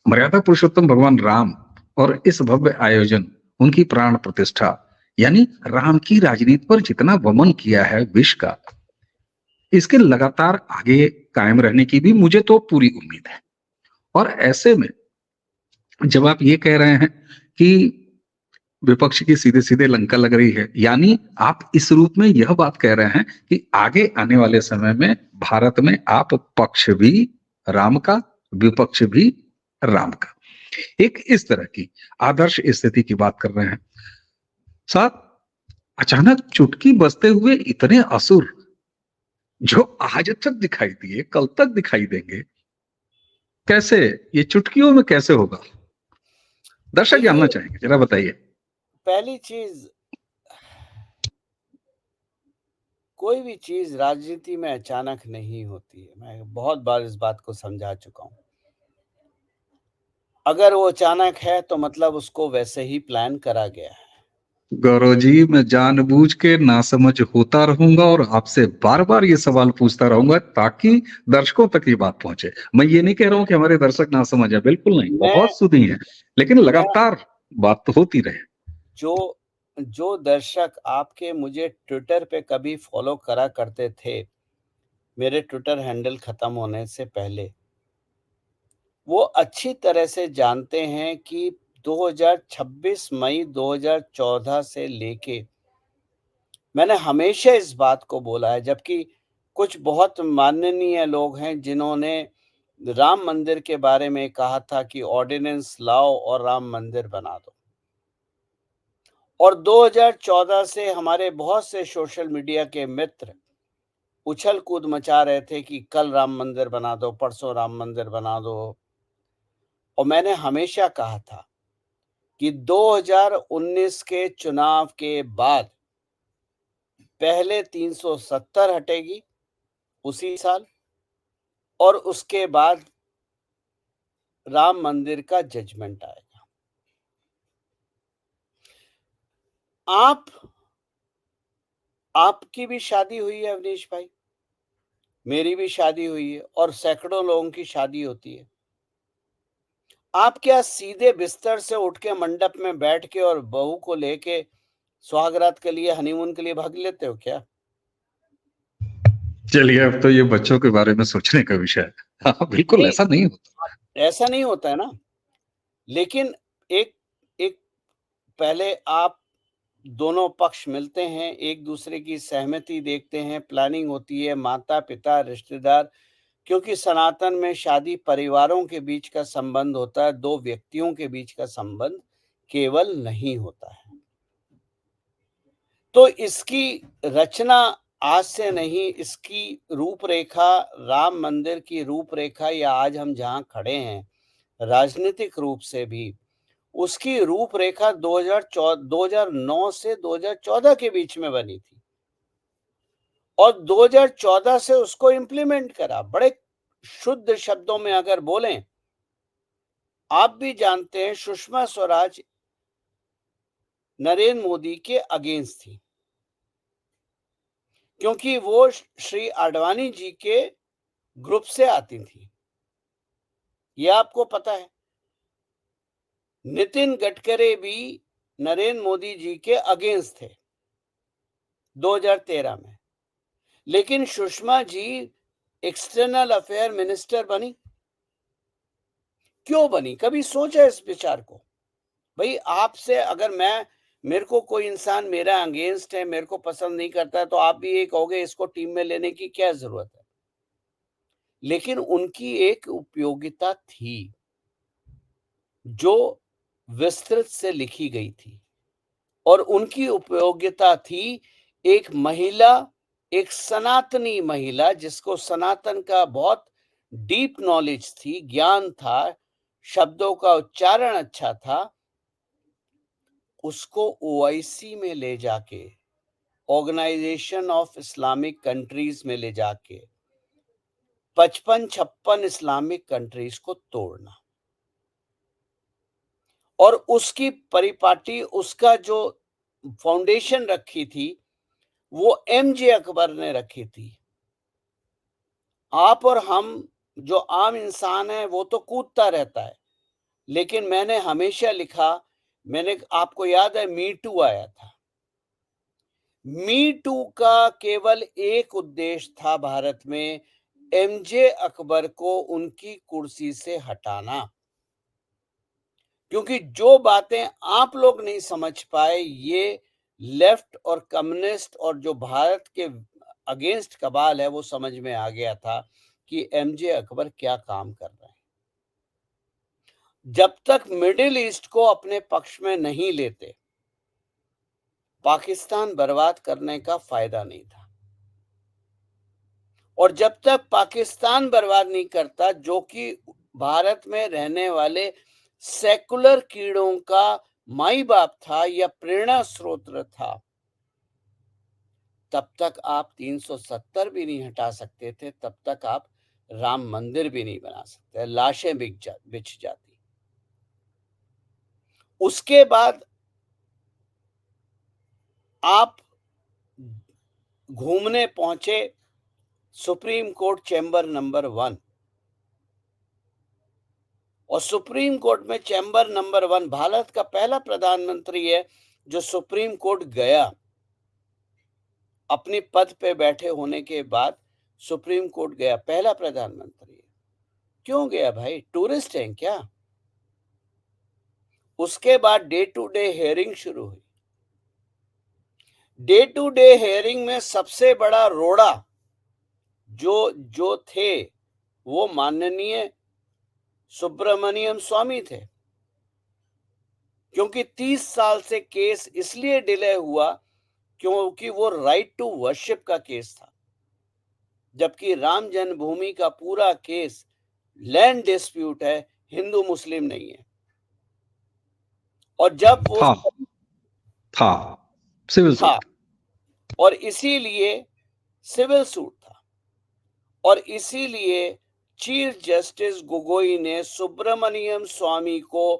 मर्यादा पुरुषोत्तम भगवान राम और इस भव्य आयोजन, उनकी प्राण प्रतिष्ठा यानी राम की राजनीति पर जितना वमन किया है विश्व का, इसके लगातार आगे कायम रहने की भी मुझे तो पूरी उम्मीद है। और ऐसे में जब आप ये कह रहे हैं कि विपक्ष की सीधे सीधे लंका लग रही है, यानी आप इस रूप में यह बात कह रहे हैं कि आगे आने वाले समय में भारत में आप पक्ष भी राम का, विपक्ष भी राम का, एक इस तरह की आदर्श स्थिति की बात कर रहे हैं। साथ अचानक चुटकी बजते हुए इतने असुर जो आज तक दिखाई दिए कल तक दिखाई देंगे, कैसे ये चुटकियों में कैसे होगा? दर्शक जानना चाहेंगे, जरा बताइए। पहली चीज, कोई भी चीज राजनीति में अचानक नहीं होती है। मैं बहुत बार इस बात को समझा चुका हूं। अगर वो अचानक है तो मतलब उसको वैसे ही प्लान करा गया है। गौरव जी, मैं जानबूझ के नासमझ होता रहूंगा और आपसे बार बार ये सवाल पूछता रहूंगा ताकि दर्शकों तक ये बात पहुंचे। मैं ये नहीं कह रहा हूं कि हमारे दर्शक नासमझ है, बिल्कुल नहीं, मैं बहुत सुधी है, लेकिन मैं लगातार बात तो होती रहे। जो जो दर्शक आपके मुझे ट्विटर पे कभी फॉलो करा करते थे, मेरे ट्विटर हैंडल खत्म होने से पहले, वो अच्छी तरह से जानते हैं कि 2026 मई 2014 से लेके मैंने हमेशा इस बात को बोला है, जबकि कुछ बहुत माननीय लोग हैं जिन्होंने राम मंदिर के बारे में कहा था कि ऑर्डिनेंस लाओ और राम मंदिर बना दो। और 2014 से हमारे बहुत से सोशल मीडिया के मित्र उछल कूद मचा रहे थे कि कल राम मंदिर बना दो, परसों राम मंदिर बना दो। और मैंने हमेशा कहा था कि 2019 के चुनाव के बाद पहले 370 हटेगी उसी साल, और उसके बाद राम मंदिर का जजमेंट आएगा। आप आपकी भी शादी हुई है अवनीश भाई, मेरी भी शादी हुई है और सैकड़ों लोगों की शादी होती है। आप क्या सीधे बिस्तर से उठ के मंडप में बैठ के और बहू को लेके सुहागरात के लिए, हनीमून के लिए भाग लेते हो क्या? चलिए, अब तो ये बच्चों के बारे में सोचने का विषय है। हाँ, बिल्कुल नहीं, ऐसा नहीं होता। ऐसा नहीं होता है ना। लेकिन एक एक पहले आप दोनों पक्ष मिलते हैं, एक दूसरे की सहमति देखते हैं, प्लानिंग होती है, माता-पिता, रिश्तेदार क्योंकि सनातन में शादी परिवारों के बीच का संबंध होता है, दो व्यक्तियों के बीच का संबंध केवल नहीं होता है। तो इसकी रचना आज से नहीं, इसकी रूपरेखा, राम मंदिर की रूपरेखा, या आज हम जहां खड़े हैं राजनीतिक रूप से भी, उसकी रूपरेखा 2009 से 2014 के बीच में बनी थी और 2014 से उसको इंप्लीमेंट करा। बड़े शुद्ध शब्दों में अगर बोलें, आप भी जानते हैं सुषमा स्वराज नरेंद्र मोदी के अगेंस्ट थी, क्योंकि वो श्री आडवाणी जी के ग्रुप से आती थी, यह आपको पता है। नितिन गडकरी भी नरेंद्र मोदी जी के अगेंस्ट थे 2013 में, लेकिन Sushma ji external affair minister बनी। क्यों बनी? कभी सोचा इस विचार को? भाई, आपसे अगर मेरे को कोई इंसान मेरा अगेंस्ट है, मेरे को पसंद नहीं करता, तो आप भी ये कहोगे इसको टीम में लेने की क्या जरूरत है? लेकिन उनकी एक उपयोगिता थी जो विस्तृत से लिखी गई थी, और उनकी उपयोगिता थी एक महिला, एक सनातनी महिला जिसको सनातन का बहुत डीप नॉलेज थी, ज्ञान था, शब्दों का उच्चारण अच्छा था, उसको ओआईसी में ले जाके, ऑर्गेनाइजेशन ऑफ इस्लामिक कंट्रीज में ले जाके 55-56 इस्लामिक कंट्रीज को तोड़ना, और उसकी परिपाटी, उसका जो फाउंडेशन रखी थी वो एमजे अकबर ने रखी थी। आप और हम जो आम इंसान है वो तो कूदता रहता है, लेकिन मैंने हमेशा लिखा, आपको याद है मी टू आया था, मी टू का केवल एक उद्देश्य था भारत में, एमजे अकबर को उनकी कुर्सी से हटाना। क्योंकि जो बातें आप लोग नहीं समझ पाए, ये लेफ्ट और कम्युनिस्ट और जो भारत के अगेंस्ट कबाल है वो समझ में आ गया था कि एमजे अकबर क्या काम कर रहे हैं। जब तक मिडिल ईस्ट को अपने पक्ष में नहीं लेते, पाकिस्तान बर्बाद करने का फायदा नहीं था। और जब तक पाकिस्तान बर्बाद नहीं करता, जो कि भारत में रहने वाले सेकुलर कीड़ों का माई बाप था या प्रेरणा स्रोत था, तब तक आप 370 भी नहीं हटा सकते थे, तब तक आप राम मंदिर भी नहीं बना सकते, लाशें बिछ जाती। उसके बाद आप घूमने पहुंचे सुप्रीम कोर्ट चैम्बर नंबर 1, और सुप्रीम कोर्ट में चैम्बर नंबर 1, भारत का पहला प्रधानमंत्री है जो सुप्रीम कोर्ट गया, अपने पद पे बैठे होने के बाद सुप्रीम कोर्ट गया, पहला प्रधानमंत्री है। क्यों गया भाई? टूरिस्ट हैं क्या? उसके बाद डे टू डे हेयरिंग शुरू हुई। डे टू डे हेयरिंग में सबसे बड़ा रोड़ा जो जो थे वो माननीय सुब्रमण्यम स्वामी थे, क्योंकि 30 साल से केस इसलिए डिले हुआ क्योंकि वो राइट टू वर्शिप का केस था, जबकि राम जन्मभूमि का पूरा केस लैंड डिस्प्यूट है, हिंदू मुस्लिम नहीं है। और जब वो था था सिविल था, सूट। और इसीलिए सिविल सूट था, और इसीलिए चीफ जस्टिस गोगोई ने सुब्रमण्यम स्वामी को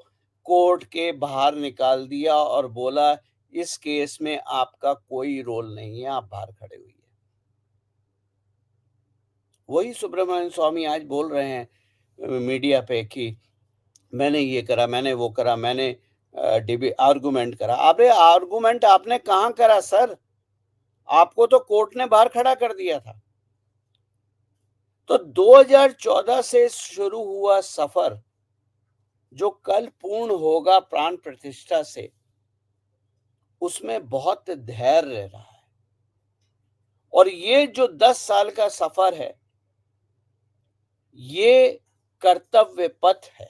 कोर्ट के बाहर निकाल दिया और बोला इस केस में आपका कोई रोल नहीं है, आप बाहर खड़े हुई है। वही सुब्रमण्यम स्वामी आज बोल रहे हैं मीडिया पे कि मैंने ये करा, मैंने वो करा, मैंने आर्गुमेंट करा। अबे आर्गुमेंट आपने कहां करा सर? आपको तो कोर्ट ने बाहर खड़ा कर दिया था। तो 2014 से शुरू हुआ सफर जो कल पूर्ण होगा प्राण प्रतिष्ठा से, उसमें बहुत धैर्य रहा है। और ये जो 10 साल का सफर है, ये कर्तव्य पथ है।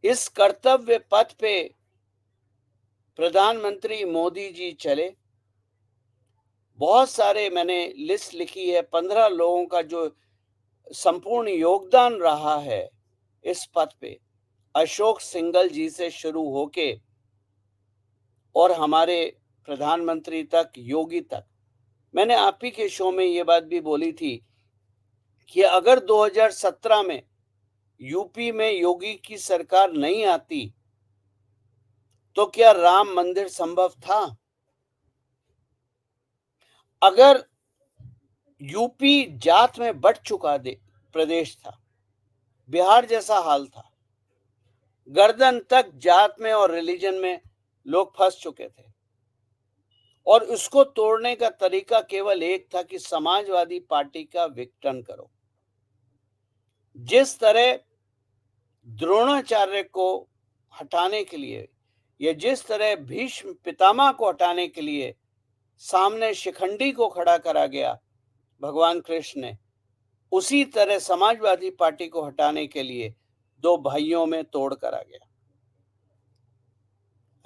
इस कर्तव्य पथ पे प्रधानमंत्री मोदी जी चले। बहुत सारे मैंने लिस्ट लिखी है, 15 लोगों का जो संपूर्ण योगदान रहा है इस पथ पे, अशोक सिंघल जी से शुरू होके और हमारे प्रधानमंत्री तक, योगी तक। मैंने आप ही के शो में ये बात भी बोली थी कि अगर 2017 में यूपी में योगी की सरकार नहीं आती तो क्या राम मंदिर संभव था? अगर यूपी जात में बंट चुका प्रदेश था, बिहार जैसा हाल था, गर्दन तक जात में और रिलीजन में लोग फंस चुके थे और उसको तोड़ने का तरीका केवल एक था कि समाजवादी पार्टी का विघटन करो। जिस तरह द्रोणाचार्य को हटाने के लिए या जिस तरह भीष्म पितामह को हटाने के लिए सामने शिखंडी को खड़ा करा गया भगवान कृष्ण ने, उसी तरह समाजवादी पार्टी को हटाने के लिए दो भाइयों में तोड़ करा गया।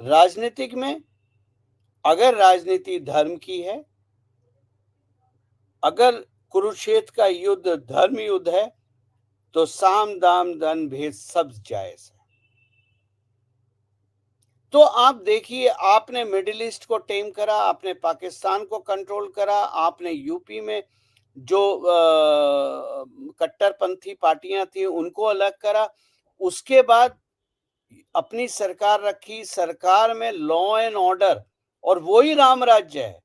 राजनीतिक में अगर राजनीति धर्म की है, अगर कुरुक्षेत्र का युद्ध धर्म युद्ध है, तो साम दाम दंड भेद सब जायज है। तो आप देखिए, आपने मिडिल ईस्ट को टेम करा, आपने पाकिस्तान को कंट्रोल करा, आपने यूपी में जो कट्टरपंथी पार्टियां थी उनको अलग करा, उसके बाद अपनी सरकार रखी। सरकार में लॉ एंड ऑर्डर और वही राम राज्य है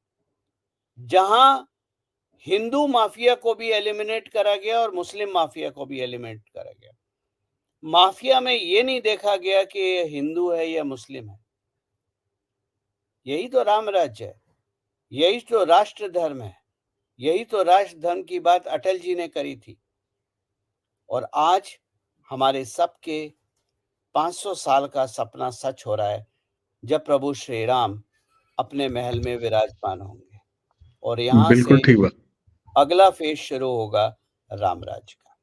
जहां हिंदू माफिया को भी एलिमिनेट करा गया और मुस्लिम माफिया को भी एलिमिनेट करा गया। माफिया में ये नहीं देखा गया कि ये हिंदू है या मुस्लिम है। यही तो राम राज्य है, यही तो राष्ट्र धर्म है, यही तो राष्ट्र धर्म की बात अटल जी ने करी थी। और आज हमारे सबके 500 साल का सपना सच हो रहा है जब प्रभु श्री राम अपने महल में विराजमान होंगे और यहाँ बिल्कुल से ठीक बात। अगला फेज शुरू होगा राम राज्य का।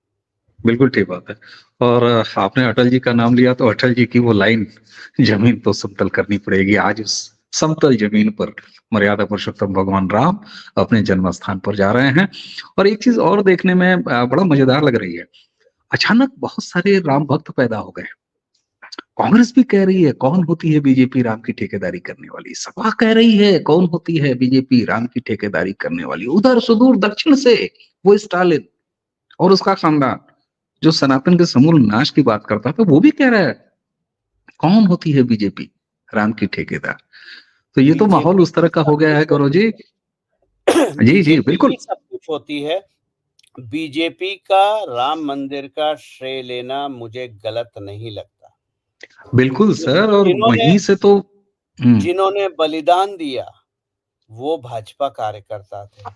बिल्कुल ठीक बात है। और आपने अटल जी का नाम लिया तो अटल जी की वो लाइन, जमीन तो समतल करनी पड़ेगी, आज उस समतल जमीन पर मर्यादा पुरुषोत्तम भगवान राम अपने जन्म स्थान पर जा रहे हैं। और एक चीज और देखने में बड़ा मजेदार लग रही है, अचानक बहुत सारे राम भक्त पैदा हो गए। कांग्रेस भी कह रही है कौन होती है बीजेपी राम की ठेकेदारी करने वाली, सपा कह रही है कौन होती है बीजेपी राम की ठेकेदारी करने वाली, उधर सुदूर दक्षिण से वो स्टालिन और उसका खानदान जो सनातन के समूल नाश की बात करता था वो भी कह रहा है कौन होती है बीजेपी राम की ठेकेदार। तो ये तो माहौल बीजेपी उस तरह का हो गया है गौरव जी। जी जी बीजेपी बिल्कुल। भी सब कुछ होती है। बीजेपी का राम मंदिर का श्रेय लेना मुझे गलत नहीं लगता। बिल्कुल सर, और जिन्होंने वहीं से तो जिन्होंने बलिदान दिया वो भाजपा कार्यकर्ता थे,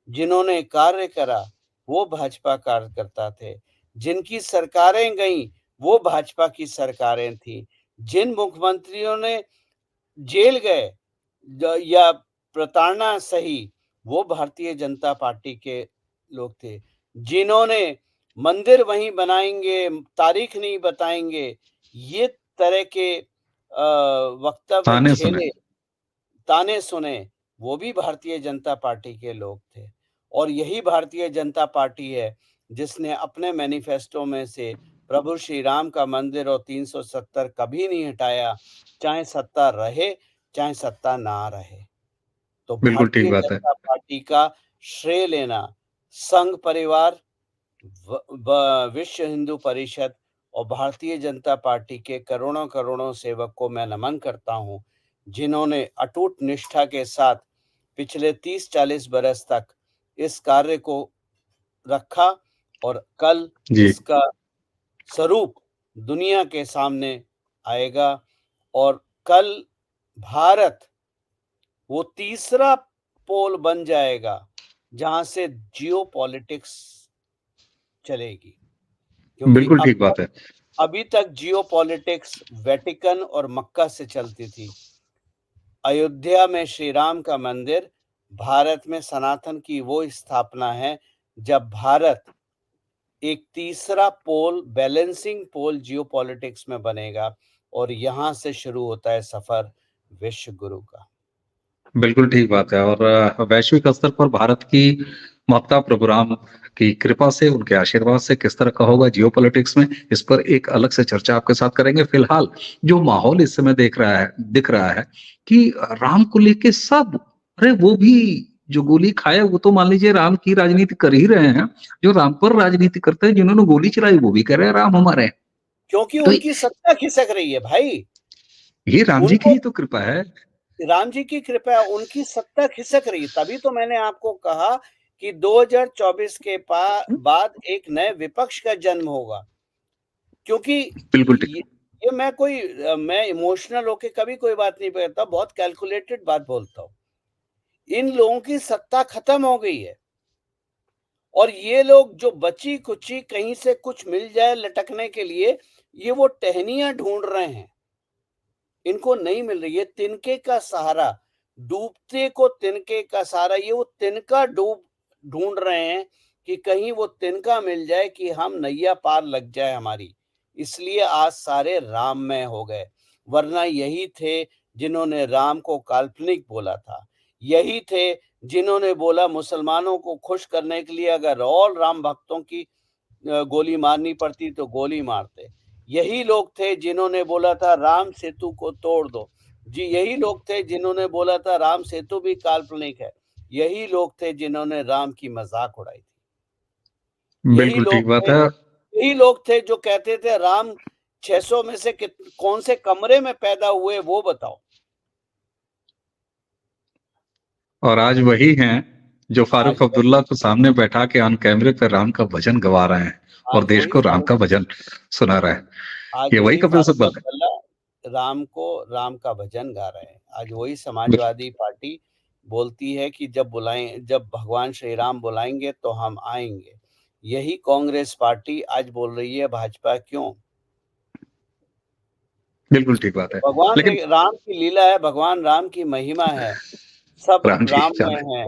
जिन्होंने कार्य करा वो भाजपा कार्यकर्ता थे, जिनकी सरकारें गईं वो भाजपा की सरकारें थी, जिन मुख्यमंत्रियों ने जेल गए या प्रताड़ना सही वो भारतीय जनता पार्टी के लोग थे, जिन्होंने मंदिर वहीं बनाएंगे, तारीख नहीं बताएंगे, ये तरह के वक्तव्य ताने सुने। झेले, ताने सुने, वो भी भारतीय जनता पार्टी के लोग थे। और यही भारतीय जनता पार्टी है जिसने अपने मैनिफेस्टो में से प्रभु श्री राम का मंदिर और 370 कभी नहीं हटाया, चाहे सत्ता रहे चाहे सत्ता ना रहे। तो बिल्कुल ठीक भारतीय बात है। जनता पार्टी का श्रेय लेना संघ परिवार, विश्व हिंदू परिषद और भारतीय जनता पार्टी के करोड़ों करोड़ों सेवक को मैं नमन करता हूं, जिन्होंने अटूट निष्ठा के साथ पिछले 30-40 बरस तक इस कार्य को रखा और कल जी इसका स्वरूप दुनिया के सामने आएगा। और कल भारत वो तीसरा पोल बन जाएगा जहां से जियो पॉलिटिक्स चलेगी, क्योंकि बिल्कुल ठीक बात है। अभी तक जियो पॉलिटिक्स वेटिकन और मक्का से चलती थी। अयोध्या में श्री राम का मंदिर भारत में सनातन की वो स्थापना है जब भारत एक तीसरा पोल, बैलेंसिंग पोल जियोपॉलिटिक्स में बनेगा और यहाँ से शुरू होता है सफर विश्व गुरु का। बिल्कुल ठीक बात है। और वैश्विक स्तर पर भारत की महत्ता प्रभु राम की कृपा से, उनके आशीर्वाद से किस तरह का होगा जियोपॉलिटिक्स में, इस पर एक अलग से चर्चा आपके साथ करेंगे। फिलहाल जो माहौल इस समय दिख रहा है कि राम को लेके सब, अरे वो भी जो गोली खाए वो तो मान लीजिए राम की राजनीति कर ही रहे हैं, जो राम पर राजनीति करते हैं, जिन्होंने गोली चलाई वो भी कह रहे हैं राम हमारे हैं। क्योंकि तो उनकी सत्ता खिसक रही है भाई। ये राम जी की उनको ही तो कृपा है। राम जी की कृपा, उनकी सत्ता खिसक रही है। तभी तो मैंने आपको कहा कि 2024 के बाद एक नए विपक्ष का जन्म होगा। क्योंकि बिल्कुल ठीक। ये मैं इमोशनल होके कभी कोई बात नहीं करता, बहुत कैलकुलेटेड बात बोलता हूँ। इन लोगों की सत्ता खत्म हो गई है और ये लोग जो बची कुची कहीं से कुछ मिल जाए लटकने के लिए, ये वो टहनियां ढूंढ रहे हैं। इनको नहीं मिल रही है तिनके का सहारा, डूबते को तिनके का सहारा। ये वो तिनका डूब ढूंढ रहे हैं कि कहीं वो तिनका मिल जाए कि हम नैया पार लग जाए हमारी। इसलिए आज सारे राममय हो गए। वरना यही थे जिन्होंने राम को काल्पनिक बोला था। यही थे जिन्होंने बोला मुसलमानों को खुश करने के लिए अगर और राम भक्तों की गोली मारनी पड़ती तो गोली मारते। यही लोग थे जिन्होंने बोला था राम सेतु को तोड़ दो। जी, यही लोग थे जिन्होंने बोला था राम सेतु भी काल्पनिक है। यही लोग थे जिन्होंने राम की मजाक उड़ाई थी। बिल्कुल ठीक बात है। यही लोग थे जो कहते थे राम 600 में से कौन से कमरे में पैदा हुए वो बताओ। और आज वही हैं जो फारूक आज अब्दुल्ला को सामने बैठा के ऑन कैमरे पे राम का भजन गवा रहे हैं और आज देश वही को राम का फारूक भजन सुना रहे हैं। आज ये वही वही कपिल फारूक सिब्बल है। अब्दुल्ला राम का भजन गा रहे हैं। आज वही बिल- समाजवादी पार्टी बोलती है कि जब भगवान श्री राम बुलाएंगे तो हम आएंगे। यही कांग्रेस पार्टी आज बोल रही है भाजपा क्यों? बिल्कुल ठीक बात है। लेकिन राम की लीला है, भगवान राम की महिमा है, सब राम जी राम में जाने, है।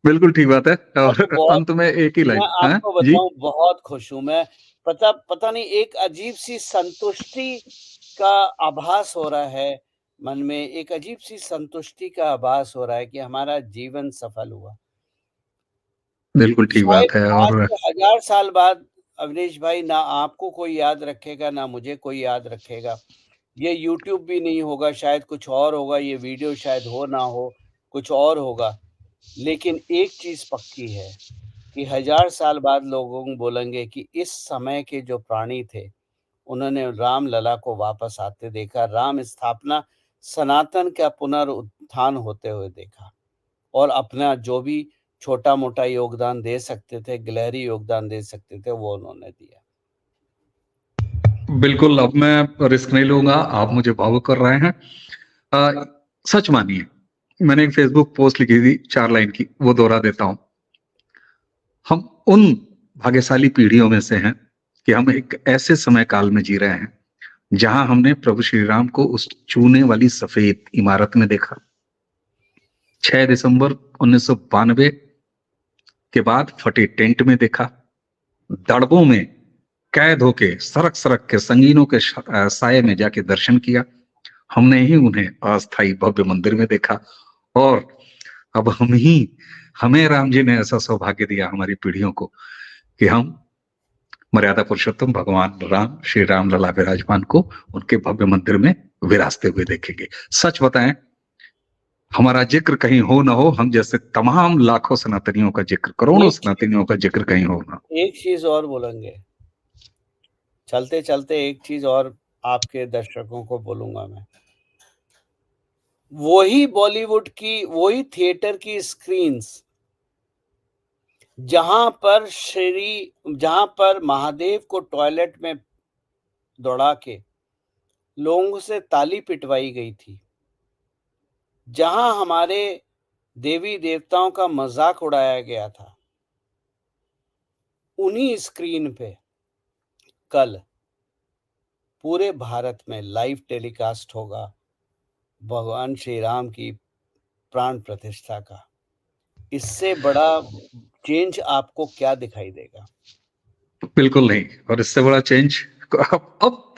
बिल्कुल ठीक बात है। मैं तो और बहुत अंत में एक ही मैं लाइन है आपको जी। बताऊं, बहुत खुश हूं मैं। पता पता नहीं, एक अजीब सी संतुष्टि का आभास हो रहा है मन में। एक अजीब सी संतुष्टि का आभास हो रहा है कि हमारा जीवन सफल हुआ। बिल्कुल ठीक शायद बात है। आज और से 1000 साल बाद अवनीश भाई, ना आपको कोई याद रखेगा ना मुझे कोई याद रखेगा। ये यूट्यूब भी नहीं होगा, शायद कुछ और होगा, ये वीडियो शायद हो ना हो, कुछ और होगा। लेकिन एक चीज पक्की है कि 1000 साल बाद लोगों बोलेंगे कि इस समय के जो प्राणी थे, उन्होंने राम लला को वापस आते देखा, राम स्थापना, सनातन का पुनरुत्थान होते हुए देखा और अपना जो भी छोटा मोटा योगदान दे सकते थे, गिलहरी योगदान दे सकते थे, वो उन्होंने दिया। बिल्कुल, अब मैं रिस्क नहीं लूंगा, आप मुझे भावुक कर रहे हैं। अ, सच मानिए, मैंने एक फेसबुक पोस्ट लिखी थी 4 लाइन की, वो दोहरा देता हूं। हम उन भाग्यशाली पीढ़ियों में से हैं कि हम एक ऐसे समय काल में जी रहे हैं जहां हमने प्रभु श्री राम को उस चूने वाली सफेद इमारत में देखा। 6 दिसंबर 1992 के बाद फटे टेंट में देखा, दड़बों में कैद होके सरक सरक के संगीनों के साये में जाके दर्शन किया। हमने ही उन्हें अस्थाई भव्य मंदिर में देखा। और अब हमें राम जी ने ऐसा सौभाग्य दिया हमारी पीढ़ियों को कि हम मर्यादा पुरुषोत्तम भगवान राम, श्री राम लला विराजमान को उनके भव्य मंदिर में विराजते हुए देखेंगे। सच बताएं, हमारा जिक्र कहीं हो ना हो, हम जैसे तमाम लाखों सनातनियों का जिक्र, करोड़ों एक चीज सनातनियों का जिक्र कहीं हो ना। एक चीज और बोलेंगे, चलते चलते एक चीज और आपके दर्शकों को बोलूंगा मैं। वही बॉलीवुड की, वही थिएटर की स्क्रीन्स जहां पर महादेव को टॉयलेट में दौड़ा के लोगों से ताली पिटवाई गई थी, जहां हमारे देवी देवताओं का मजाक उड़ाया गया था, उन्हीं स्क्रीन पे कल पूरे भारत में लाइव टेलीकास्ट होगा भगवान श्री राम की प्राण प्रतिष्ठा का। इससे बड़ा चेंज आपको क्या दिखाई देगा? बिल्कुल नहीं। और इससे बड़ा चेंज अब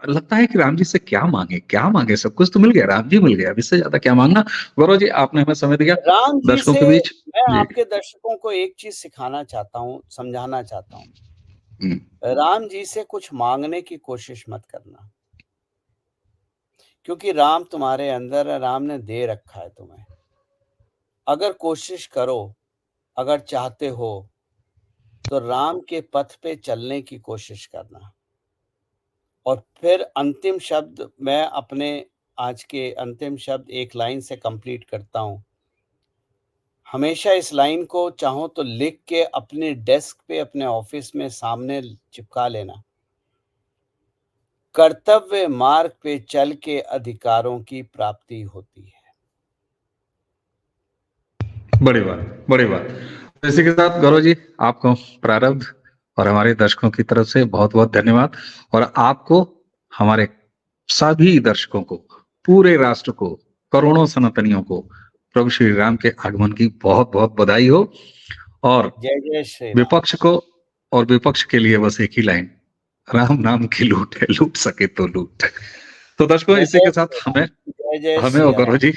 लगता है कि राम जी से क्या मांगे, सब कुछ तो मिल गया, राम जी मिल गया, अब इससे ज्यादा क्या मांगना। गौरव जी, आपने हमें समय दिया राम जी दर्शकों से के बीच। मैं जी। आपके दर्शकों को एक चीज़ सिखाना चाहता हूँ, समझाना चाहता हूँ। हम्म, राम जी से कुछ माँगने की कोशिश मत करना, क्योंकि राम तुम्हारे अंदर है, राम ने दे रखा है तुम्हें। अगर कोशिश करो, अगर चाहते हो, तो राम के पथ पे चलने की कोशिश करना। और फिर अंतिम शब्द मैं अपने आज के अंतिम शब्द एक लाइन से कंप्लीट करता हूँ। हमेशा इस लाइन को चाहो तो लिख के अपने डेस्क पे, अपने ऑफिस में सामने चिपका लेना। कर्तव्य मार्ग पे चल के अधिकारों की प्राप्ति होती है। बड़ी बात, बड़ी बात। तो इसी के साथ गौरव जी, आपको प्रारब्ध और हमारे दर्शकों की तरफ से बहुत बहुत धन्यवाद। और आपको, हमारे सभी दर्शकों को, पूरे राष्ट्र को, करोड़ों सनातनियों को प्रभु श्री राम के आगमन की बहुत बहुत बधाई हो। और जय जय श्री राम। विपक्ष को, और विपक्ष के लिए बस एक ही लाइन, राम नाम की लूट है, लूट सके तो लूट। तो दर्शकों, जय इसी जय के श्री साथ राम। हमें जय जय हमें और सिया गौरव राम। जी